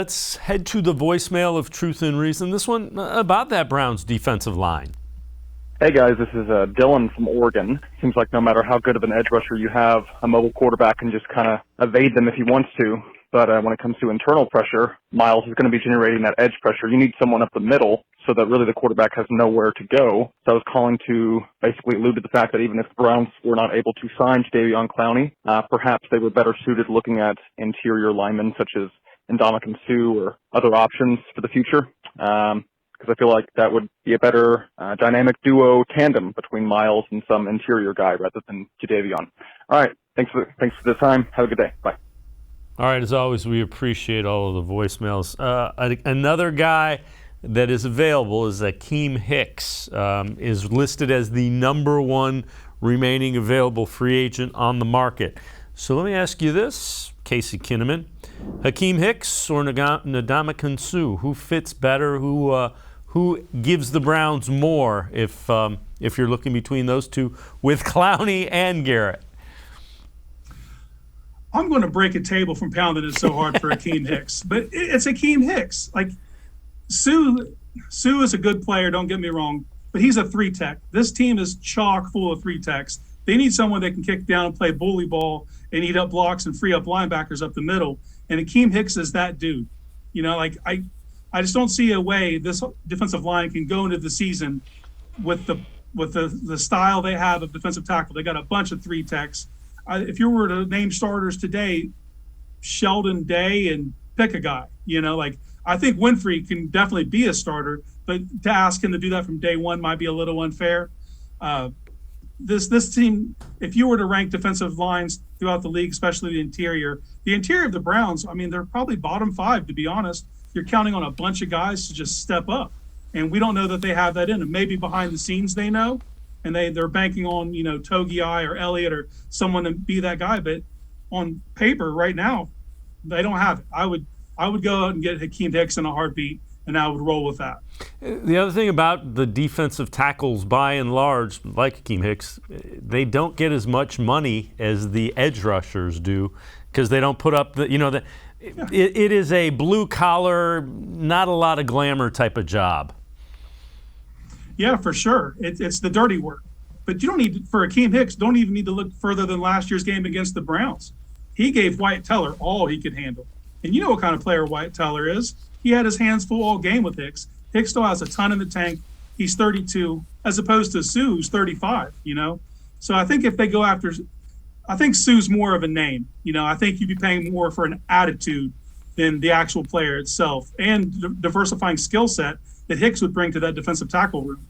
Let's head to the voicemail of Truth and Reason. This one about that Browns defensive line. Hey guys, this is Dylan from Oregon. Seems like no matter how good of an edge rusher you have, a mobile quarterback can just kind of evade them if he wants to. But when it comes to internal pressure, Miles is going to be generating that edge pressure. You need someone up the middle so that really the quarterback has nowhere to go. So I was calling to basically allude to the fact that even if the Browns were not able to sign Jadeveon Clowney, perhaps they were better suited looking at interior linemen such as Ndamukong Suh or other options for the future. Because I feel like that would be a better dynamic duo tandem between Miles and some interior guy rather than Jadeveon. All right, thanks for the time. Have a good day. Bye. All right, as always, we appreciate all of the voicemails. Another guy that is available is Akiem Hicks, is listed as the #1 remaining available free agent on the market. So let me ask you this, Casey Kinnamon. Akiem Hicks or Ndamukong Suh? Who fits better? Who gives the Browns more if you're looking between those two with Clowney and Garrett? I'm going to break a table from pounding it so hard for Akiem Hicks, but it's Akiem Hicks. Like Suh is a good player, don't get me wrong, but he's a 3-tech. This team is chock full of 3-techs. They need someone that can kick down and play bully ball and eat up blocks and free up linebackers up the middle. And Akiem Hicks is that dude. You know, like I just don't see a way this defensive line can go into the season with the style they have of defensive tackle. They got a bunch of 3-techs. If you were to name starters today, Sheldon Day and pick a guy, you know, like I think Winfrey can definitely be a starter, but to ask him to do that from day one might be a little unfair. This team, if you were to rank defensive lines throughout the league, especially the interior of the Browns, I mean, they're probably bottom 5, to be honest. You're counting on a bunch of guys to just step up. And we don't know that they have that in them. Maybe behind the scenes they know, and they're banking on, you know, Togiai or Elliott or someone to be that guy. But on paper right now, they don't have it. I would go out and get Akiem Hicks in a heartbeat, and I would roll with that. The other thing about the defensive tackles, by and large, like Akiem Hicks, they don't get as much money as the edge rushers do because they don't put up the, you know, it is a blue collar, not a lot of glamour type of job. Yeah, for sure. It's the dirty work. But you don't need, for Akiem Hicks, don't even need to look further than last year's game against the Browns. He gave Wyatt Teller all he could handle. And you know what kind of player Wyatt Teller is. He had his hands full all game with Hicks. Hicks still has a ton in the tank. He's 32, as opposed to Suh, who's 35, you know. So I think if they go after, I think Suh's more of a name. You know, I think you'd be paying more for an attitude than the actual player itself, and diversifying skill set that Hicks would bring to that defensive tackle room.